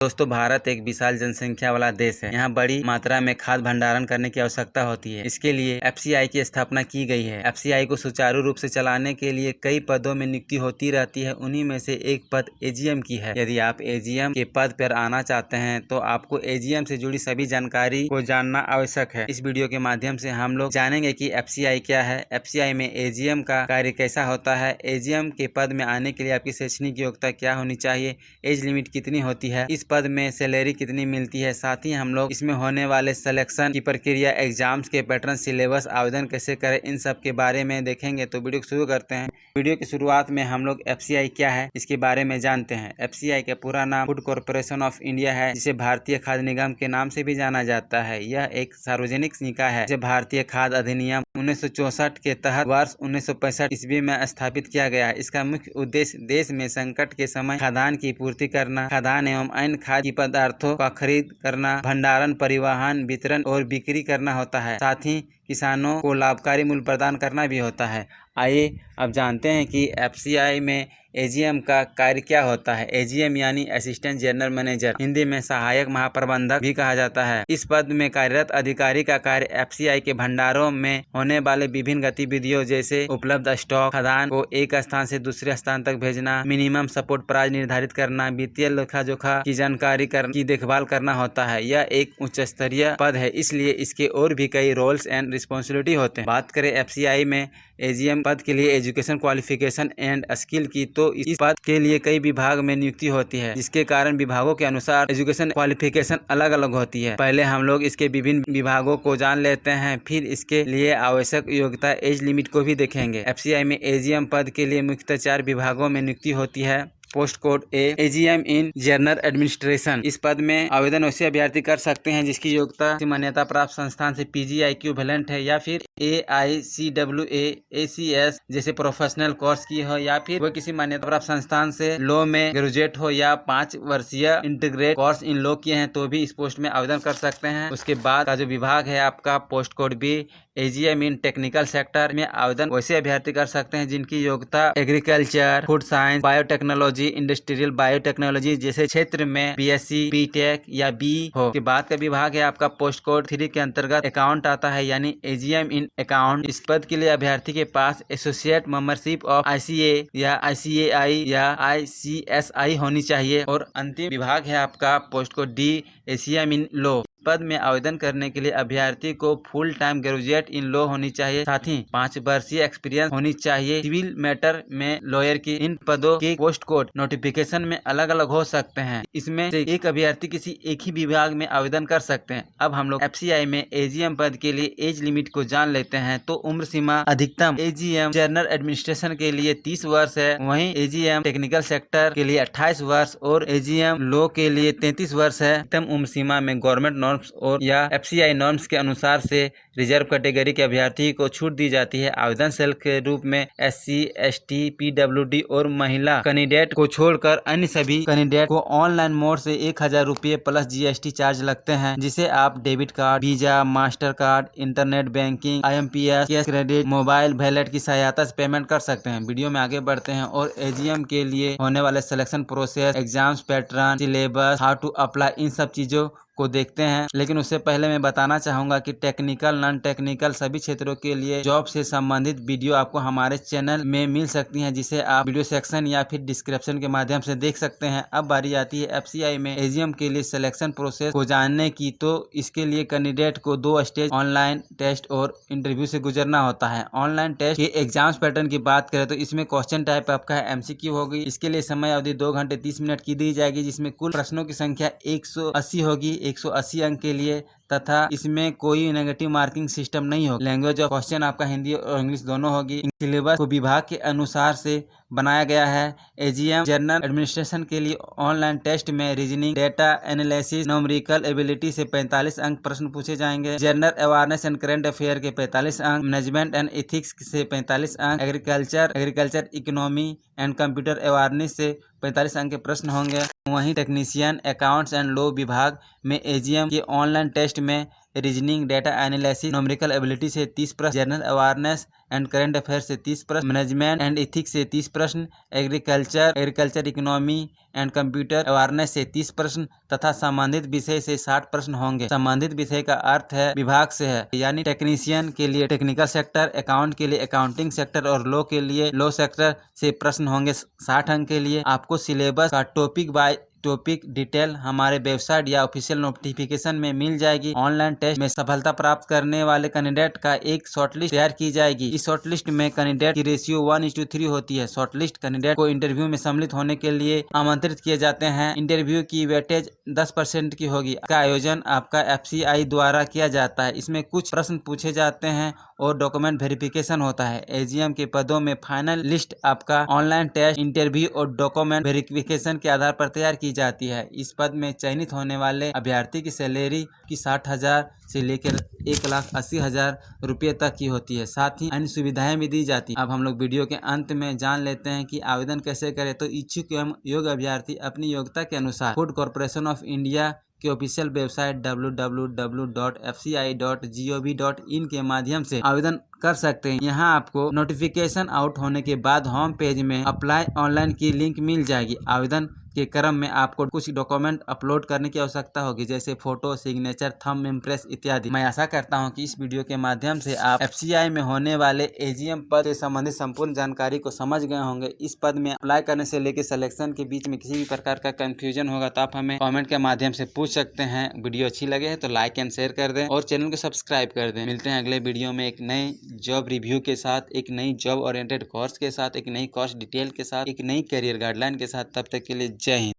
दोस्तों, भारत एक विशाल जनसंख्या वाला देश है। यहाँ बड़ी मात्रा में खाद्य भंडारण करने की आवश्यकता होती है। इसके लिए एफसीआई की स्थापना की गई है। एफसीआई को सुचारू रूप से चलाने के लिए कई पदों में नियुक्ति होती रहती है। उन्हीं में से एक पद एजीएम की है। यदि आप एजीएम के पद पर आना चाहते हैं तो आपको एजीएम से जुड़ी सभी जानकारी को जानना आवश्यक है। इस वीडियो के माध्यम से हम लोग जानेंगे कि एफसीआई क्या है, एफसीआई में एजीएम का कार्य कैसा होता है, एजीएम के पद में आने के लिए आपकी शैक्षणिक योग्यता क्या होनी चाहिए, एज लिमिट कितनी होती है, इस पद में सैलरी कितनी मिलती है। साथ ही हम लोग इसमें होने वाले सिलेक्शन की प्रक्रिया, एग्जाम्स के पैटर्न, सिलेबस, आवेदन कैसे करें, इन सब के बारे में देखेंगे। तो वीडियो को शुरू करते हैं। वीडियो की शुरुआत में हम लोग एफसीआई क्या है इसके बारे में जानते हैं। एफसीआई का पूरा नाम फूड कॉर्पोरेशन ऑफ इंडिया है, जिसे भारतीय खाद्य निगम के नाम से भी जाना जाता है। यह एक सार्वजनिक निकाय है, जिसे भारतीय खाद्य अधिनियम 1964 के तहत वर्ष 1965 ईस्वी में स्थापित किया गया है। इसका मुख्य उद्देश्य देश में संकट के समय खाद्यान्न की पूर्ति करना, खाद्यान्न एवं अन्य खाद्य पदार्थों का खरीद करना, भंडारण, परिवहन, वितरण और बिक्री करना होता है। साथ ही किसानों को लाभकारी मूल्य प्रदान करना भी होता है। आइए अब जानते हैं कि एफसीआई में एजीएम का कार्य क्या होता है। एजीएम यानी असिस्टेंट जनरल मैनेजर, हिंदी में सहायक महाप्रबंधक भी कहा जाता है। इस पद में कार्यरत अधिकारी का कार्य एफसीआई के भंडारों में होने वाले विभिन्न गतिविधियों जैसे उपलब्ध स्टॉक, खाद्यान्न को एक स्थान से दूसरे स्थान तक भेजना, मिनिमम सपोर्ट प्राइस निर्धारित करना, वित्तीय लेखा जोखा की जानकारी की देखभाल करना होता है। यह एक उच्च स्तरीय पद है, इसलिए इसके और भी कई रोल्स एंड रिस्पॉन्सिबिलिटी होते हैं। बात करें एफसीआई में एजीएम पद के लिए एजुकेशन क्वालिफिकेशन एंड स्किल की, तो इस पद के लिए कई विभाग में नियुक्ति होती है, जिसके कारण विभागों के अनुसार एजुकेशन क्वालिफिकेशन अलग अलग होती है। पहले हम लोग इसके विभिन्न विभागों को जान लेते हैं, फिर इसके लिए आवश्यक योग्यता, एज लिमिट को भी देखेंगे। एफसीआई में एजीएम पद के लिए मुख्यतः 4 विभागों में नियुक्ति होती है। Post code A, AGM in general administration. इस पद में आवेदन वैसे अभ्यर्थी कर सकते हैं जिसकी योग्यता मान्यता प्राप्त संस्थान से पीजीआई इक्विवेलेंट है, या फिर AICWA ACS जैसे प्रोफेशनल कोर्स की हो, या फिर वो किसी मान्यता प्राप्त संस्थान से लॉ में ग्रेजुएट हो, या 5 वर्षीय इंटीग्रेट कोर्स इन लॉ किए हैं तो भी इस पोस्ट में आवेदन कर सकते हैं। उसके बाद का जो विभाग है आपका post code B, AGM in technical sector में आवेदन वैसे अभ्यर्थी कर सकते हैं जिनकी योग्यता agriculture, food science, biotechnology, industrial biotechnology जैसे क्षेत्र में बीएससी, बीटेक या बी हो। के बाद का विभाग है आपका पोस्ट कोड 3 के अंतर्गत अकाउंट आता है, यानी एजीएम इन अकाउंट। इस पद के लिए अभ्यर्थी के पास एसोसिएट मेंबरशिप ऑफ ICA या ICAI या ICSI होनी चाहिए। और अंतिम विभाग है आपका post code D, AGM in law. पद में आवेदन करने के लिए अभ्यर्थी को full time graduate in law होनी चाहिए, साथ ही 5 वर्षीय एक्सपीरियंस होनी चाहिए सिविल मैटर में लॉयर की। इन पदों के पोस्ट कोड नोटिफिकेशन में अलग अलग हो सकते हैं, इसमें से एक अभ्यर्थी किसी एक ही विभाग में आवेदन कर सकते हैं। अब हम लोग एफसीआई में एजीएम पद के लिए एज लिमिट को जान लेते हैं। तो उम्र सीमा अधिकतम एजीएम जनरल एडमिनिस्ट्रेशन के लिए 30 वर्ष है, वहीं एजीएम टेक्निकल सेक्टर के लिए 28 वर्ष और एजीएम लॉ के लिए 33 वर्ष है। अधिकतम उम्र सीमा में गवर्नमेंट नॉर्म्स और या एफसीआई नॉर्म्स के अनुसार से रिजर्व कैटेगरी के अभ्यर्थी को छूट दी जाती है। आवेदन शुल्क के रूप में SC, ST, PWD और महिला कैंडिडेट को छोड़कर अन्य सभी कैंडिडेट को ऑनलाइन मोड से 1000 रुपये प्लस GST चार्ज लगते हैं, जिसे आप debit card, visa, master card, internet banking, IMPS, cash credit, mobile wallet की सहायता से पेमेंट कर सकते हैं। वीडियो में आगे बढ़ते हैं और एजीएम के लिए होने वाले selection process, exams pattern, syllabus, how to apply, इन सब चीजों को देखते हैं। लेकिन उससे पहले मैं बताना चाहूंगा कि टेक्निकल, नॉन टेक्निकल सभी क्षेत्रों के लिए जॉब से संबंधित वीडियो आपको हमारे चैनल में मिल सकती हैं, जिसे आप वीडियो सेक्शन या फिर डिस्क्रिप्शन के माध्यम से देख सकते हैं। अब बारी आती है एफसीआई में एजीएम के लिए सिलेक्शन प्रोसेस को जानने की। तो इसके लिए कैंडिडेट को 2 स्टेज ऑनलाइन टेस्ट और इंटरव्यू से गुजरना होता है। ऑनलाइन टेस्ट के एग्जाम्स पैटर्न की बात करें तो इसमें क्वेश्चन टाइप आपका है MCQ होगी। इसके लिए समय अवधि 2 घंटे 30 मिनट की दी जाएगी, जिसमें कुल प्रश्नों की संख्या 180 होगी, 180 अंक के लिए, तथा इसमें कोई नेगेटिव मार्किंग सिस्टम नहीं होगा। लैंग्वेज ऑफ क्वेश्चन आपका हिंदी और इंग्लिश दोनों होगी। सिलेबस को विभाग के अनुसार से बनाया गया है। एजीएम जनरल एडमिनिस्ट्रेशन के लिए ऑनलाइन टेस्ट में reasoning, data analysis, numerical ability से 45 अंक प्रश्न पूछे जाएंगे। General awareness and current affair के 45 अंक, मैनेजमेंट एंड एथिक्स से 45 अंक, agriculture economy and computer awareness से 45 अंक के प्रश्न होंगे। वहीं टेक्नीशियन, अकाउंट्स एंड लॉ विभाग में एजीएम के ऑनलाइन टेस्ट में reasoning, data analysis, numerical ability से 30 प्रश्न, general awareness and current affair से 30 प्रश्न, मैनेजमेंट एंड इथिक्स से 30 प्रश्न, agriculture economy and computer awareness से 30 प्रश्न तथा संबंधित विषय से 60 प्रश्न होंगे। संबंधित विषय का अर्थ है विभाग से है, यानी टेक्नीशियन के लिए टेक्निकल सेक्टर, अकाउंट के लिए अकाउंटिंग सेक्टर और लॉ के लिए लॉ सेक्टर से प्रश्न होंगे 60 अंक के लिए। आपको सिलेबस का टॉपिक डिटेल हमारे वेबसाइट या ऑफिशियल नोटिफिकेशन में मिल जाएगी। ऑनलाइन टेस्ट में सफलता प्राप्त करने वाले कैंडिडेट का एक शॉर्टलिस्ट तैयार की जाएगी। इस शॉर्टलिस्ट में कैंडिडेट की रेशियो 1:3 होती है। शॉर्टलिस्ट कैंडिडेट को इंटरव्यू में सम्मिलित होने के लिए आमंत्रित किए जाते हैं। इंटरव्यू की वेटेज 10% की होगी। इसका आयोजन आपका FCI द्वारा किया जाता है। इसमें कुछ प्रश्न पूछे जाते हैं और डॉक्यूमेंट वेरिफिकेशन होता है। AGM के पदों में फाइनल लिस्ट आपका ऑनलाइन टेस्ट, इंटरव्यू और डॉक्यूमेंट वेरिफिकेशन के आधार पर तैयार की जाती है। इस पद में चयनित होने वाले अभ्यर्थी की सैलरी की 60,000 से लेकर 1,80,000 रुपये तक की होती है। साथ ही अन्य सुविधाएं भी दी जाती हैं। अब हम लोग वीडियो के अंत में जान लेते हैं कि आवेदन कैसे करें। तो इच्छुक एवं योग्य अभ्यर्थी अपनी योग्यता के अनुसार फूड कॉर्पोरेशन ऑफ इंडिया के ऑफिशियल वेबसाइट www.fci.gov.in के माध्यम से आवेदन कर सकते हैं। यहाँ आपको नोटिफिकेशन आउट होने के बाद होम पेज में अप्लाई ऑनलाइन की लिंक मिल जाएगी। आवेदन के क्रम में आपको कुछ डॉक्यूमेंट अपलोड करने की आवश्यकता होगी, जैसे फोटो, सिग्नेचर, थंब इम्प्रेस इत्यादि। मैं आशा करता हूँ कि इस वीडियो के माध्यम से आप FCI में होने वाले AGM पद से संबंधित संपूर्ण जानकारी को समझ गए होंगे। इस पद में अप्लाई करने से लेकर सिलेक्शन के बीच में किसी भी प्रकार का कंफ्यूजन होगा तो आप हमें कमेंट के माध्यम से पूछ सकते हैं। वीडियो अच्छी लगे है तो लाइक एंड शेयर कर दें और चैनल को सब्सक्राइब कर दें। मिलते हैं अगले वीडियो में एक नए जॉब रिव्यू के साथ, एक नई जॉब ओरिएंटेड कोर्स के साथ, एक नई कोर्स डिटेल के साथ, एक नई करियर गाइडलाइन के साथ। तब तक के लिए जय हिंद।